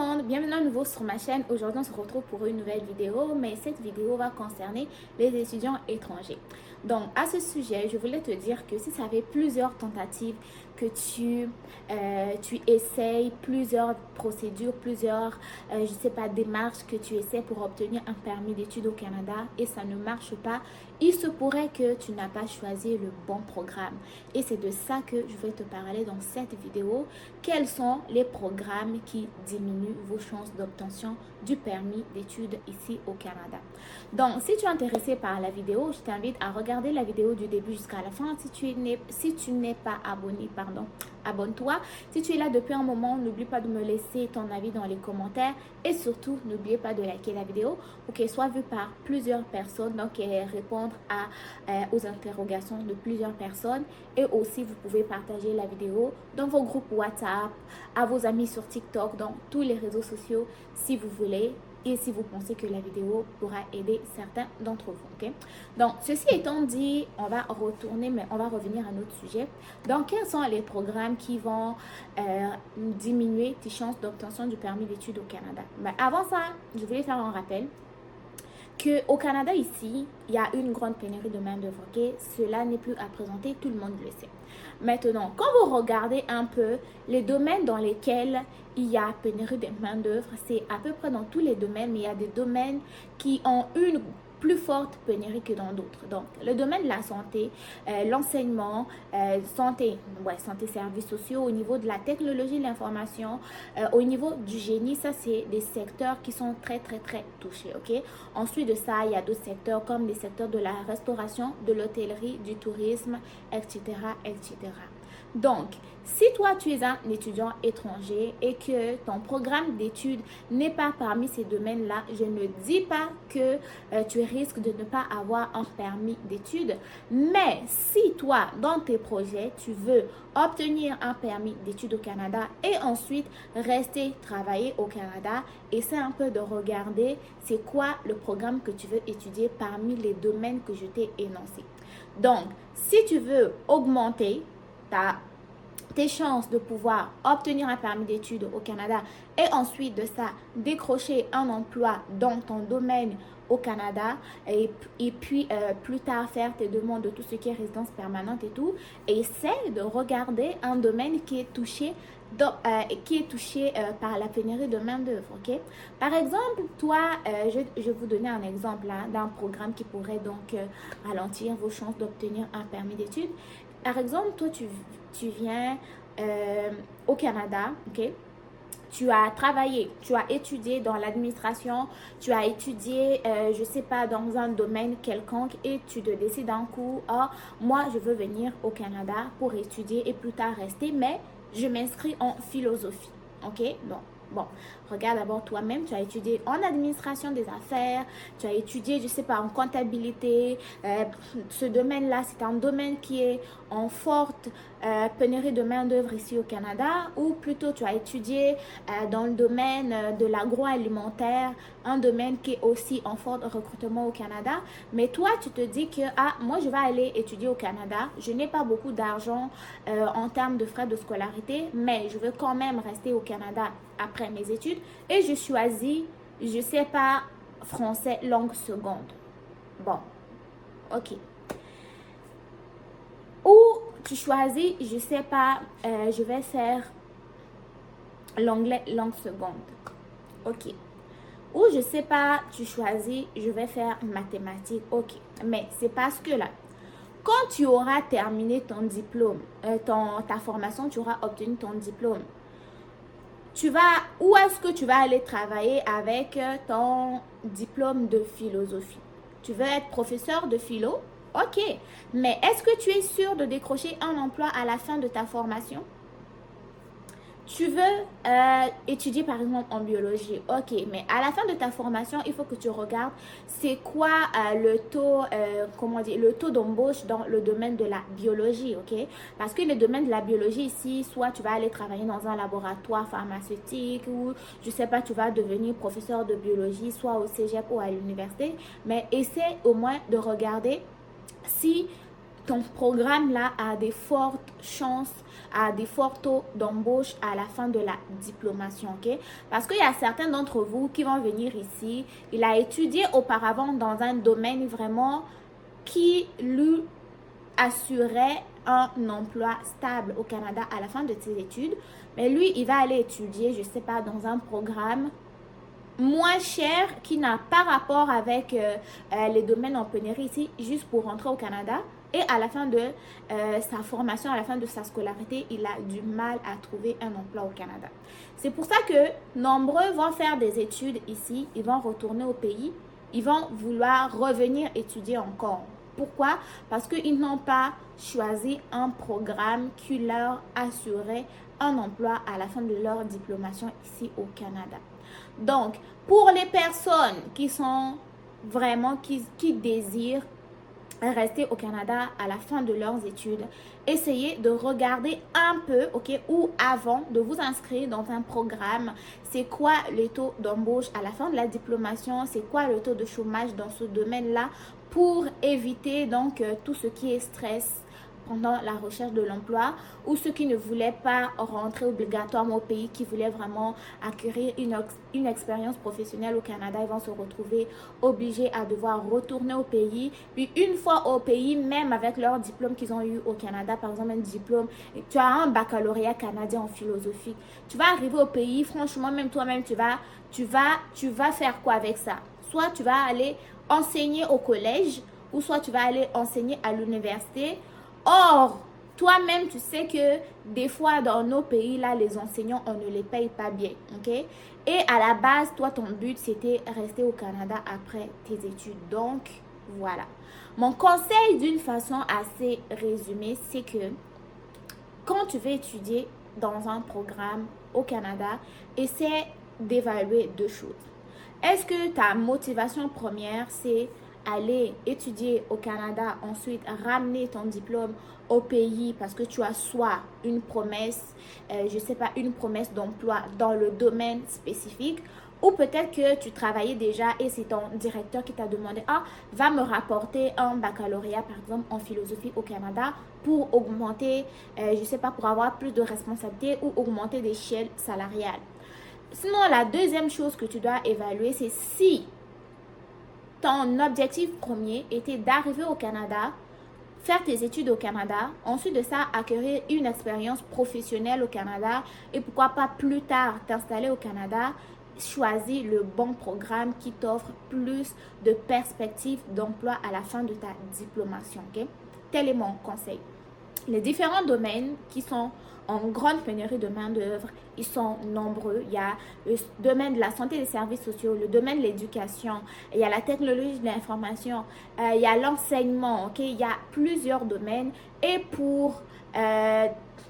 monde, bienvenue à nouveau sur ma chaîne. Aujourd'hui on se retrouve pour une nouvelle vidéo, mais cette vidéo va concerner les étudiants étrangers. Donc à ce sujet, je voulais te dire que si ça fait plusieurs tentatives que tu essayes, plusieurs procédures, plusieurs je sais pas, démarches que tu essaies pour obtenir un permis d'études au Canada et ça ne marche pas, il se pourrait que tu n'as pas choisi le bon programme. Et c'est de ça que je vais te parler dans cette vidéo. Quels sont les programmes qui diminuent vos chances d'obtention du permis d'études ici au Canada? Donc, si tu es intéressé par la vidéo, je t'invite à regarder la vidéo du début jusqu'à la fin. Si tu n'es pas abonné, abonne-toi. Si tu es là depuis un moment, n'oublie pas de me laisser ton avis dans les commentaires et surtout, n'oubliez pas de liker la vidéo pour qu'elle soit vue par plusieurs personnes, donc répondre aux interrogations de plusieurs personnes. Et aussi, vous pouvez partager la vidéo dans vos groupes WhatsApp, à vos amis sur TikTok, dans tous les réseaux sociaux si vous voulez. Et si vous pensez que la vidéo pourra aider certains d'entre vous, ok? Donc, ceci étant dit, on va retourner, mais on va revenir à notre sujet. Donc, quels sont les programmes qui vont diminuer tes chances d'obtention du permis d'études au Canada? Mais avant ça, je voulais faire un rappel qu'au Canada, ici, il y a une grande pénurie de main-d'œuvre, ok? Cela n'est plus à présenter, tout le monde le sait. Maintenant, quand vous regardez un peu les domaines dans lesquels il y a pénurie de main-d'œuvre, c'est à peu près dans tous les domaines, mais il y a des domaines qui ont une plus forte pénurie que dans d'autres. Donc, le domaine de la santé, l'enseignement, santé, services sociaux, au niveau de la technologie de l'information, au niveau du génie, ça c'est des secteurs qui sont très touchés, ok? Ensuite de ça, il y a d'autres secteurs comme les secteurs de la restauration, de l'hôtellerie, du tourisme, etc., etc. Donc, si toi tu es un étudiant étranger et que ton programme d'études n'est pas parmi ces domaines-là, je ne dis pas que tu risques de ne pas avoir un permis d'études. Mais si toi, dans tes projets, tu veux obtenir un permis d'études au Canada et ensuite rester travailler au Canada, essaie un peu de regarder c'est quoi le programme que tu veux étudier parmi les domaines que je t'ai énoncés. Donc, si tu veux augmenter tes chances de pouvoir obtenir un permis d'études au Canada et ensuite de ça, décrocher un emploi dans ton domaine au Canada et puis plus tard faire tes demandes de tout ce qui est résidence permanente et tout, essaie de regarder un domaine qui est touché par la pénurie de main-d'œuvre, ok? Par exemple, toi, je vais vous donner un exemple d'un programme qui pourrait donc ralentir vos chances d'obtenir un permis d'études. Par exemple, toi, tu viens au Canada, ok? Tu as travaillé, tu as étudié dans l'administration, tu as étudié, je ne sais pas, dans un domaine quelconque et tu te décides d'un coup, oh, moi, je veux venir au Canada pour étudier et plus tard rester, mais je m'inscris en philosophie, ok? Donc, bon, regarde d'abord toi-même, tu as étudié en administration des affaires, tu as étudié, je ne sais pas, en comptabilité. Ce domaine-là, c'est un domaine qui est en forte pénurie de main-d'œuvre ici au Canada, ou plutôt tu as étudié dans le domaine de l'agroalimentaire, un domaine qui est aussi en fort recrutement au Canada. Mais toi, tu te dis que, ah, moi, je vais aller étudier au Canada, je n'ai pas beaucoup d'argent en termes de frais de scolarité, mais je veux quand même rester au Canada après mes études et je choisis, je sais pas, français langue seconde. Bon, ok. Ou tu choisis, je sais pas, je vais faire l'anglais langue seconde. Ok. Ou je sais pas, tu choisis, je vais faire mathématiques. Ok. Mais c'est parce que là, quand tu auras terminé ton diplôme, ta formation, tu auras obtenu ton diplôme, où est-ce que tu vas aller travailler avec ton diplôme de philosophie? Tu veux être professeur de philo? Ok. Mais est-ce que tu es sûr de décrocher un emploi à la fin de ta formation? Tu veux étudier par exemple en biologie, ok, mais à la fin de ta formation, il faut que tu regardes c'est quoi le taux d'embauche dans le domaine de la biologie, ok? Parce que le domaine de la biologie ici, soit tu vas aller travailler dans un laboratoire pharmaceutique ou je sais pas, tu vas devenir professeur de biologie, soit au cégep ou à l'université, mais essaie au moins de regarder si ton programme là a des fortes chances, a des forts taux d'embauche à la fin de la diplomation, ok? Parce qu'il y a certains d'entre vous qui vont venir ici, il a étudié auparavant dans un domaine vraiment qui lui assurait un emploi stable au Canada à la fin de ses études, mais lui, il va aller étudier, je ne sais pas, dans un programme moins cher qui n'a pas rapport avec les domaines en pénurie ici, juste pour rentrer au Canada. Et à la fin de sa formation, à la fin de sa scolarité, il a du mal à trouver un emploi au Canada. C'est pour ça que nombreux vont faire des études ici, ils vont retourner au pays, ils vont vouloir revenir étudier encore. Pourquoi? Parce qu'ils n'ont pas choisi un programme qui leur assurait un emploi à la fin de leur diplomation ici au Canada. Donc, pour les personnes qui sont vraiment, qui désirent rester au Canada à la fin de leurs études, essayez de regarder un peu, ok, ou avant de vous inscrire dans un programme, c'est quoi le taux d'embauche à la fin de la diplomation, c'est quoi le taux de chômage dans ce domaine-là, pour éviter donc tout ce qui est stress pendant la recherche de l'emploi, ou ceux qui ne voulaient pas rentrer obligatoirement au pays, qui voulaient vraiment acquérir une expérience professionnelle au Canada, ils vont se retrouver obligés à devoir retourner au pays. Puis une fois au pays, même avec leur diplôme qu'ils ont eu au Canada, par exemple un diplôme, tu as un baccalauréat canadien en philosophie, tu vas arriver au pays, franchement, même toi-même, tu vas faire quoi avec ça? Soit tu vas aller enseigner au collège, ou soit tu vas aller enseigner à l'université. Or, toi-même, tu sais que des fois, dans nos pays, là, les enseignants, on ne les paye pas bien, ok? Et à la base, toi, ton but, c'était rester au Canada après tes études. Donc, voilà. Mon conseil, d'une façon assez résumée, c'est que quand tu veux étudier dans un programme au Canada, essaie d'évaluer deux choses. Est-ce que ta motivation première, c'est aller étudier au Canada, ensuite ramener ton diplôme au pays parce que tu as soit une promesse, je ne sais pas, une promesse d'emploi dans le domaine spécifique, ou peut-être que tu travaillais déjà et c'est ton directeur qui t'a demandé, ah, va me rapporter un baccalauréat par exemple en philosophie au Canada pour augmenter, je ne sais pas, pour avoir plus de responsabilités ou augmenter l'échelle salariale. Sinon, la deuxième chose que tu dois évaluer, c'est si ton objectif premier était d'arriver au Canada, faire tes études au Canada, ensuite de ça, acquérir une expérience professionnelle au Canada et pourquoi pas plus tard t'installer au Canada, choisis le bon programme qui t'offre plus de perspectives d'emploi à la fin de ta diplomation. Okay? Tel est mon conseil. Les différents domaines qui sont en grande pénurie de main-d'œuvre, ils sont nombreux. Il y a le domaine de la santé et des services sociaux, le domaine de l'éducation, il y a la technologie de l'information, il y a l'enseignement, ok? Il y a plusieurs domaines. Et pour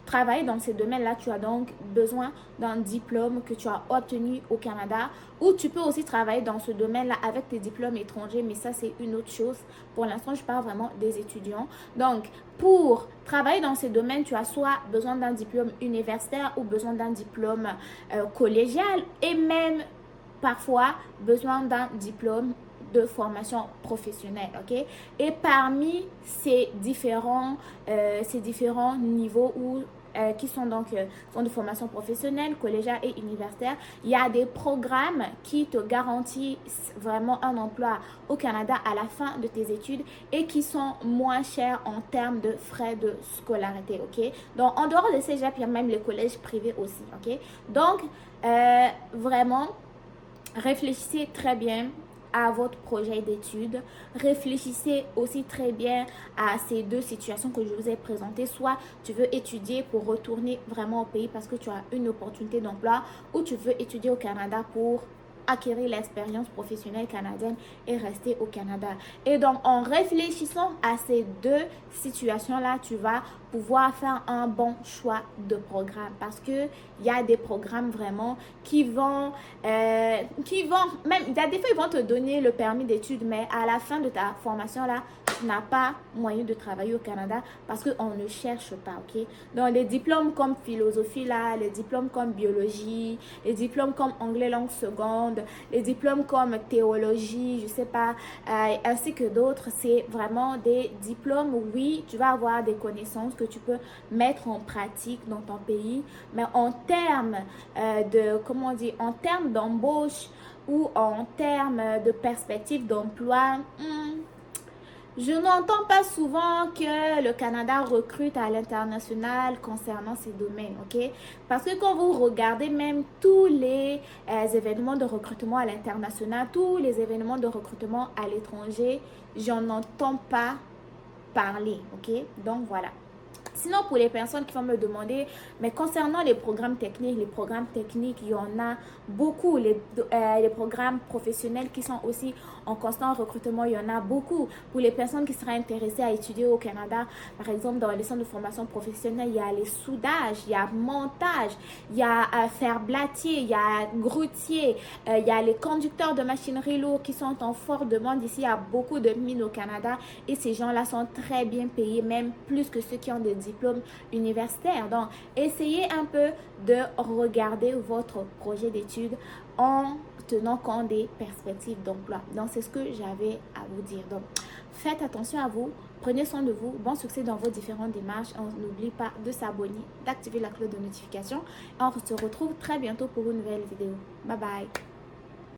travailler dans ces domaines-là, tu as donc besoin d'un diplôme que tu as obtenu au Canada, ou tu peux aussi travailler dans ce domaine-là avec tes diplômes étrangers, mais ça, c'est une autre chose. Pour l'instant, je parle vraiment des étudiants. Donc, pour travailler dans ces domaines, tu as soit besoin d'un diplôme universitaire ou besoin d'un diplôme collégial et même parfois besoin d'un diplôme de formation professionnelle, ok? Et parmi ces différents niveaux qui sont donc de formation professionnelle, collégiale et universitaire, il y a des programmes qui te garantissent vraiment un emploi au Canada à la fin de tes études et qui sont moins chers en termes de frais de scolarité, ok? Donc, en dehors de cégep, il y a même les collèges privés aussi, ok? Donc, vraiment, réfléchissez très bien à votre projet d'études. Réfléchissez aussi très bien à ces deux situations que je vous ai présentées. Soit tu veux étudier pour retourner vraiment au pays parce que tu as une opportunité d'emploi, ou tu veux étudier au Canada pour acquérir l'expérience professionnelle canadienne et rester au Canada. Et donc, en réfléchissant à ces deux situations-là, tu vas pouvoir faire un bon choix de programme parce que il y a des programmes vraiment qui vont même, il y a des fois, ils vont te donner le permis d'études, mais à la fin de ta formation-là, tu n'as pas moyen de travailler au Canada parce qu'on ne cherche pas, ok? Donc, les diplômes comme philosophie, là, les diplômes comme biologie, les diplômes comme anglais langue seconde, les diplômes comme théologie, je sais pas, ainsi que d'autres, c'est vraiment des diplômes où, oui, tu vas avoir des connaissances que tu peux mettre en pratique dans ton pays, mais en termes comment on dit, en termes d'embauche ou en termes de perspective d'emploi, je n'entends pas souvent que le Canada recrute à l'international concernant ces domaines, ok? Parce que quand vous regardez même tous les événements de recrutement à l'international, tous les événements de recrutement à l'étranger, j'en entends pas parler, ok? Donc voilà. Sinon, pour les personnes qui vont me demander, mais concernant les programmes techniques, il y en a beaucoup. Les programmes professionnels qui sont aussi en constant recrutement, il y en a beaucoup. Pour les personnes qui seraient intéressées à étudier au Canada, par exemple, dans les centres de formation professionnelle, il y a les soudages, il y a montage, il y a fer-blatier, il y a grutier, il y a les conducteurs de machinerie lourde qui sont en forte demande. Ici, il y a beaucoup de mines au Canada et ces gens-là sont très bien payés, même plus que ceux qui ont des diplômes universitaires. Donc, essayez un peu de regarder votre projet d'études en tenant compte des perspectives d'emploi. Donc, c'est ce que j'avais à vous dire. Donc, faites attention à vous, prenez soin de vous, bon succès dans vos différentes démarches. On n'oublie pas de s'abonner, d'activer la cloche de notification. On se retrouve très bientôt pour une nouvelle vidéo. Bye bye.